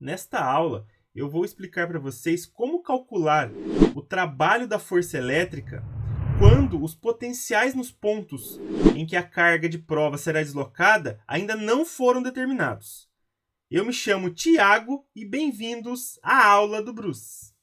Nesta aula, eu vou explicar para vocês como calcular o trabalho da força elétrica quando os potenciais nos pontos em que a carga de prova será deslocada ainda não foram determinados. Eu me chamo Tiago e bem-vindos à aula do Bruce.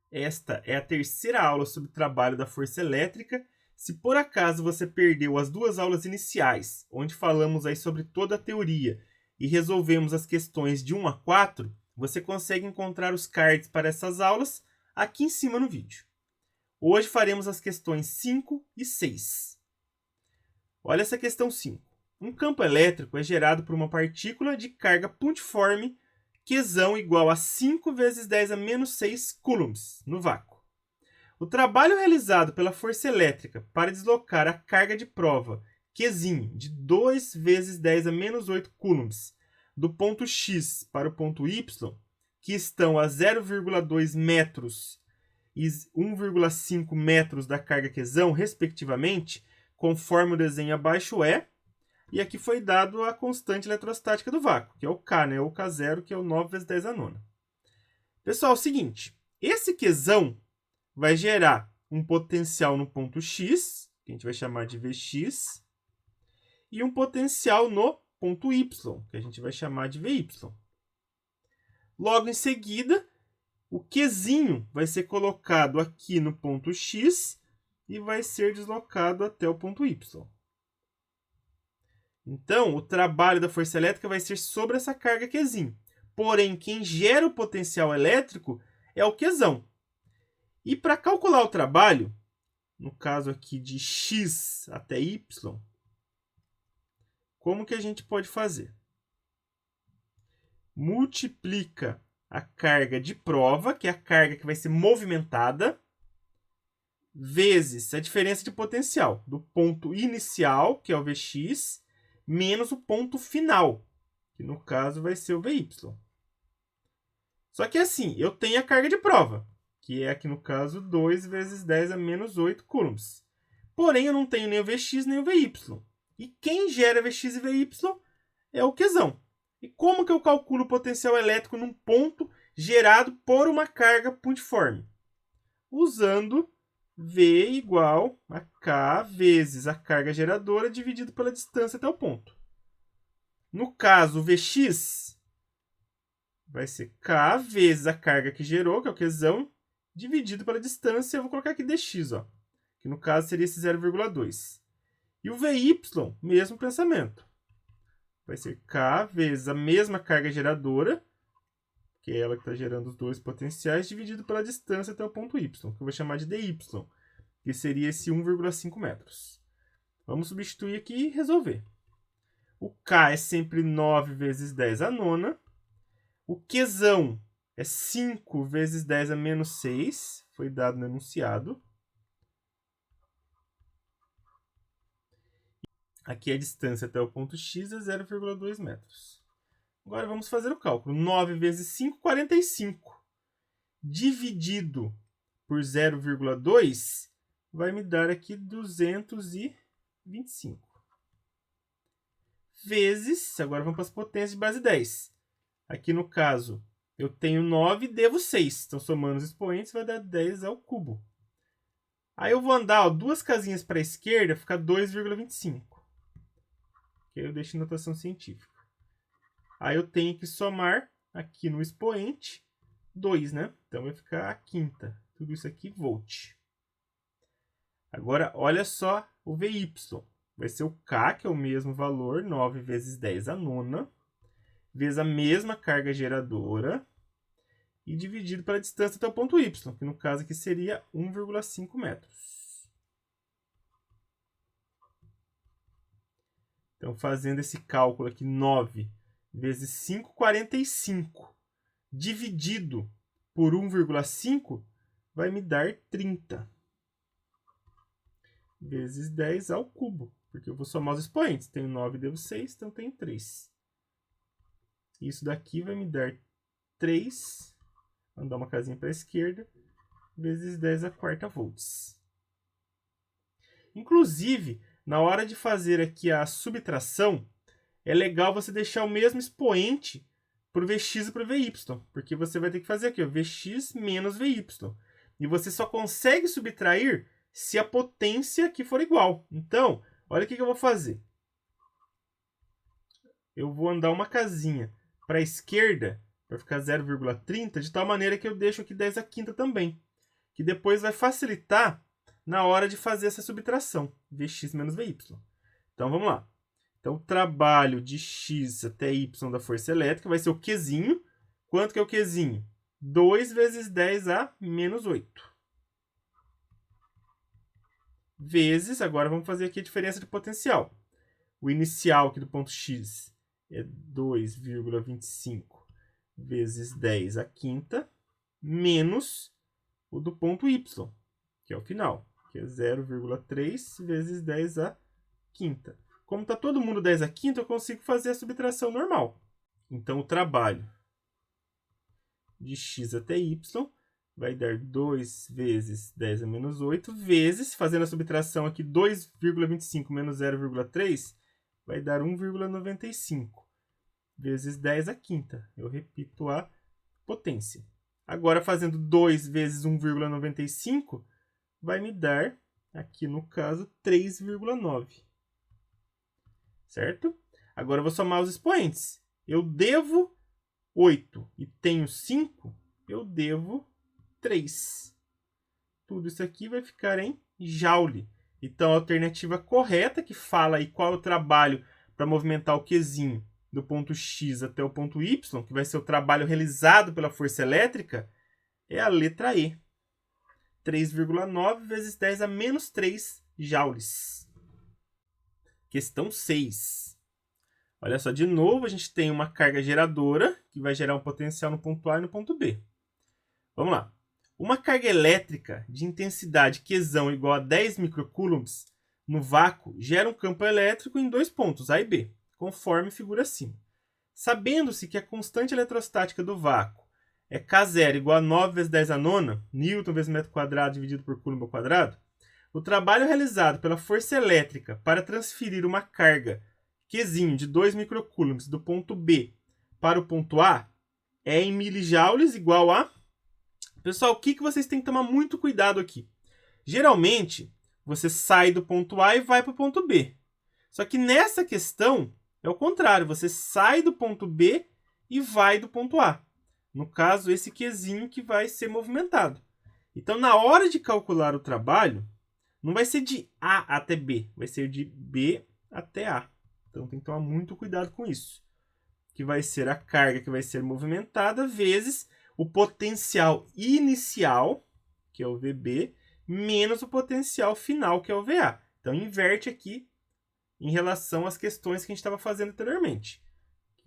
Esta é a terceira aula sobre o trabalho da força elétrica. Se por acaso você perdeu as duas aulas iniciais, onde falamos aí sobre toda a teoria e resolvemos as questões de 1 a 4, você consegue encontrar os cards para essas aulas aqui em cima no vídeo. Hoje faremos as questões 5 e 6. Olha essa questão 5. Um campo elétrico é gerado por uma partícula de carga pontiforme Qzão igual a 5 vezes 10 a menos 6 coulombs no vácuo. O trabalho realizado pela força elétrica para deslocar a carga de prova Qzinho de 2 vezes 10 a menos 8 coulombs do ponto X para o ponto Y, que estão a 0,2 metros e 1,5 metros da carga Qzão, respectivamente, conforme o desenho abaixo é, e aqui foi dado a constante eletrostática do vácuo, que é o K, né? O K0, que é o 9 vezes 10 a nona. Pessoal, é o seguinte, esse Qzão vai gerar um potencial no ponto X, que a gente vai chamar de Vx, e um potencial no ponto Y, que a gente vai chamar de Vy. Logo em seguida, o Qzinho vai ser colocado aqui no ponto X e vai ser deslocado até o ponto Y. Então, o trabalho da força elétrica vai ser sobre essa carga Qzinho. Porém, quem gera o potencial elétrico é o Qzão. E para calcular o trabalho, no caso aqui de X até Y, como que a gente pode fazer? Multiplica a carga de prova, que é a carga que vai ser movimentada, vezes a diferença de potencial do ponto inicial, que é o Vx, menos o ponto final, que no caso vai ser o Vy. Só que assim, eu tenho a carga de prova, que é aqui no caso 2 vezes 10 a menos 8 coulombs. Porém, eu não tenho nem o Vx nem o Vy. E quem gera Vx e Vy é o Qzão. E como que eu calculo o potencial elétrico num ponto gerado por uma carga pontiforme? Usando V igual a K vezes a carga geradora dividido pela distância até o ponto. No caso, o Vx vai ser K vezes a carga que gerou, que é o Qzão, dividido pela distância. Eu vou colocar aqui dx, ó, que no caso seria esse 0,2. E o Vy, mesmo pensamento. Vai ser K vezes a mesma carga geradora, que é ela que está gerando os dois potenciais, dividido pela distância até o ponto Y, que eu vou chamar de dy, que seria esse 1,5 metros. Vamos substituir aqui e resolver. O K é sempre 9 vezes 10 a nona. O Qzão é 5 vezes 10 a menos 6, foi dado no enunciado. Aqui a distância até o ponto X é 0,2 metros. Agora vamos fazer o cálculo. 9 vezes 5, 45. Dividido por 0,2 vai me dar aqui 225. Vezes, agora vamos para as potências de base 10. Aqui no caso, eu tenho 9 e devo 6. Então, somando os expoentes, vai dar 10 ao cubo. Aí eu vou andar duas casinhas para a esquerda, fica 2,25. Que aí eu deixo em notação científica. Aí eu tenho que somar aqui no expoente 2, né? Então vai ficar a quinta. Tudo isso aqui volt. Agora, olha só o Vy. Vai ser o K, que é o mesmo valor, 9 vezes 10 a nona, vezes a mesma carga geradora, e dividido pela distância até o ponto Y, que no caso aqui seria 1,5 metros. Então, fazendo esse cálculo aqui, 9 vezes 5, 45, dividido por 1,5, vai me dar 30. Vezes 10 ao cubo, porque eu vou somar os expoentes. Tenho 9 e devo 6, então tenho 3. Isso daqui vai me dar 3, vamos dar uma casinha para a esquerda, vezes 10 a quarta volts. Inclusive, na hora de fazer aqui a subtração, é legal você deixar o mesmo expoente para o Vx e para o Vy, porque você vai ter que fazer aqui, ó, Vx menos Vy. E você só consegue subtrair se a potência aqui for igual. Então, olha o que eu vou fazer. Eu vou andar uma casinha para a esquerda, para ficar 0,30, de tal maneira que eu deixo aqui 10 à quinta também. Que depois vai facilitar na hora de fazer essa subtração, Vx menos Vy. Então, vamos lá. Então, o trabalho de x até y da força elétrica vai ser o Qzinho. Quanto que é o Qzinho? 2 vezes 10 a menos 8. Vezes, agora vamos fazer aqui a diferença de potencial. O inicial aqui do ponto x é 2,25 vezes 10 à quinta, menos o do ponto y, que é o final, que é 0,3 vezes 10 à quinta. Como está todo mundo 10 à quinta, eu consigo fazer a subtração normal. Então, o trabalho de x até y vai dar 2 vezes 10 a menos 8, vezes, fazendo a subtração aqui, 2,25 menos 0,3, vai dar 1,95, vezes 10 à quinta. Eu repito a potência. Agora, fazendo 2 vezes 1,95, vai me dar, aqui no caso, 3,9. Certo? Agora eu vou somar os expoentes. Eu devo 8 e tenho 5, eu devo 3. Tudo isso aqui vai ficar em joule. Então, a alternativa correta, que fala aí qual é o trabalho para movimentar o Qzinho do ponto X até o ponto Y, que vai ser o trabalho realizado pela força elétrica, é a letra E. 3,9 vezes 10 a menos 3 joules. Questão 6. Olha só, de novo, a gente tem uma carga geradora, que vai gerar um potencial no ponto A e no ponto B. Vamos lá. Uma carga elétrica de intensidade Qzão igual a 10 microcoulombs no vácuo gera um campo elétrico em dois pontos, A e B, conforme figura acima. Sabendo-se que a constante eletrostática do vácuo é K0 igual a 9 vezes 10 a nona, Newton vezes metro quadrado dividido por Coulomb ao quadrado, o trabalho realizado pela força elétrica para transferir uma carga Qzinho de 2 microcoulombs do ponto B para o ponto A é em milijoules igual a... Pessoal, o que vocês têm que tomar muito cuidado aqui? Geralmente, você sai do ponto A e vai para o ponto B. Só que nessa questão, é o contrário. Você sai do ponto B e vai do ponto A. No caso, esse Qzinho que vai ser movimentado. Então, na hora de calcular o trabalho, não vai ser de A até B, vai ser de B até A. Então, tem que tomar muito cuidado com isso. Que vai ser a carga que vai ser movimentada vezes o potencial inicial, que é o VB, menos o potencial final, que é o VA. Então, inverte aqui em relação às questões que a gente estava fazendo anteriormente.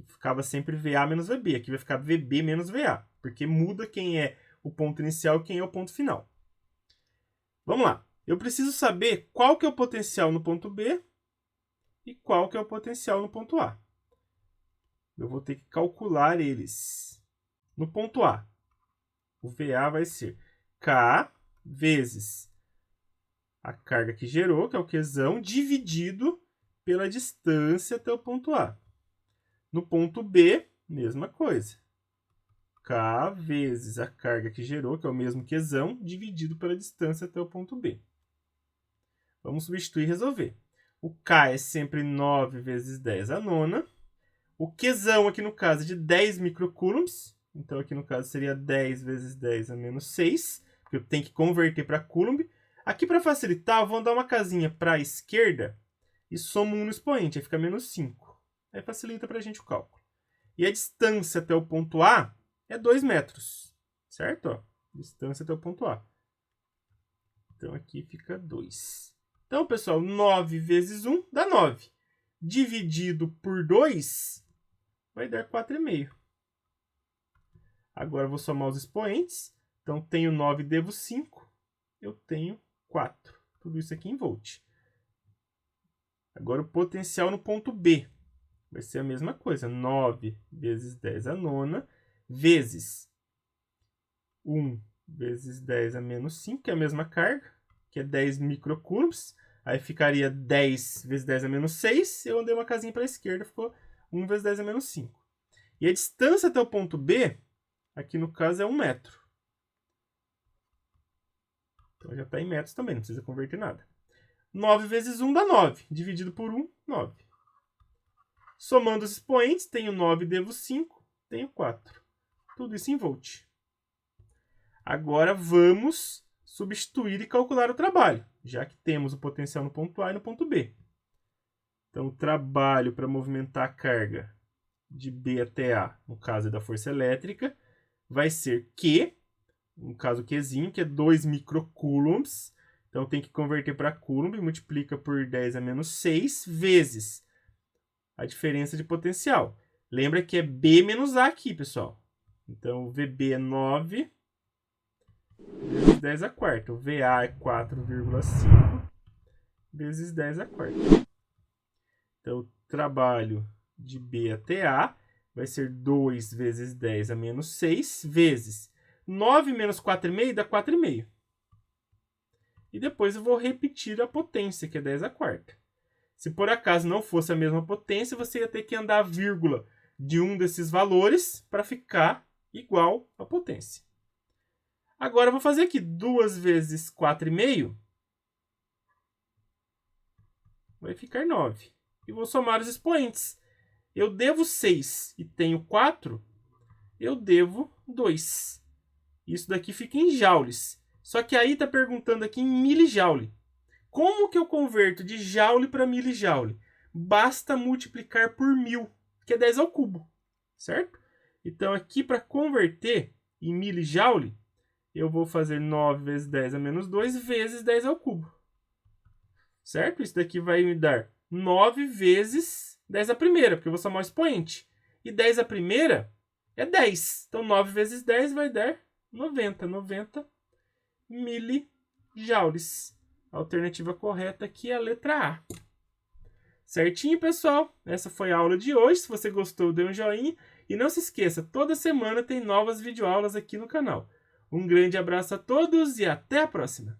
Ficava sempre VA menos VB. Aqui vai ficar VB menos VA, porque muda quem é o ponto inicial e quem é o ponto final. Vamos lá. Eu preciso saber qual que é o potencial no ponto B e qual que é o potencial no ponto A. Eu vou ter que calcular eles. No ponto A, o VA vai ser K vezes a carga que gerou, que é o Qzão, dividido pela distância até o ponto A. No ponto B, mesma coisa. K vezes a carga que gerou, que é o mesmo Qzão, dividido pela distância até o ponto B. Vamos substituir e resolver. O K é sempre 9 vezes 10 a nona. O Qzão aqui no caso é de 10 microcoulombs. Então aqui no caso seria 10 vezes 10 a menos 6. Porque eu tenho que converter para coulomb. Aqui para facilitar, eu vou dar uma casinha para a esquerda e somo 1 no expoente. Aí fica menos 5. Aí facilita para a gente o cálculo. E a distância até o ponto A é 2 metros. Certo? Ó, distância até o ponto A. Então aqui fica 2. Então, pessoal, 9 vezes 1 dá 9. Dividido por 2 vai dar 4,5. Agora eu vou somar os expoentes. Então, tenho 9 e devo 5. Eu tenho 4. Tudo isso aqui em volt. Agora, o potencial no ponto B vai ser a mesma coisa. 9 vezes 10 a nona, vezes 1 vezes 10 a menos 5, que é a mesma carga, que é 10 microcoulombs. Aí ficaria 10 vezes 10 a menos 6. Eu andei uma casinha para a esquerda, ficou 1 vezes 10 a menos 5. E a distância até o ponto B, aqui no caso, é 1 metro. Então já está em metros também, não precisa converter nada. 9 vezes 1 dá 9. Dividido por 1, 9. Somando os expoentes, tenho 9 devo 5, tenho 4. Tudo isso em volt. Agora vamos substituir e calcular o trabalho, já que temos o potencial no ponto A e no ponto B. Então, o trabalho para movimentar a carga de B até A, no caso da força elétrica, vai ser Q, no caso Qzinho, que é 2 microcoulombs. Então, tem que converter para coulomb, multiplica por 10 a menos 6, vezes a diferença de potencial. Lembra que é B menos A aqui, pessoal. Então, o VB é 9 vezes 10 a quarta. O VA é 4,5 vezes 10 a quarta. Então, o trabalho de B até A vai ser 2 vezes 10 a menos 6, vezes 9 menos 4,5 dá 4,5. E depois eu vou repetir a potência, que é 10 a quarta. Se por acaso não fosse a mesma potência, você ia ter que andar a vírgula de um desses valores para ficar igual à potência. Agora eu vou fazer aqui 2 vezes 4,5. Vai ficar 9. E vou somar os expoentes. Eu devo 6 e tenho 4, eu devo 2. Isso daqui fica em joules. Só que aí está perguntando aqui em milijoule. Como que eu converto de joule para milijoule? Basta multiplicar por 1000, que é 10 ao cubo, certo? Então, aqui para converter em milijoule, eu vou fazer 9 vezes 10 a menos 2 vezes 10 ao cubo, certo? Isso daqui vai me dar 9 vezes 10 a primeira, porque eu vou somar o expoente. E 10 a primeira é 10. Então, 9 vezes 10 vai dar 90. 90 milijoules. A alternativa correta aqui é a letra A. Certinho, pessoal? Essa foi a aula de hoje. Se você gostou, dê um joinha. E não se esqueça, toda semana tem novas videoaulas aqui no canal. Um grande abraço a todos e até a próxima!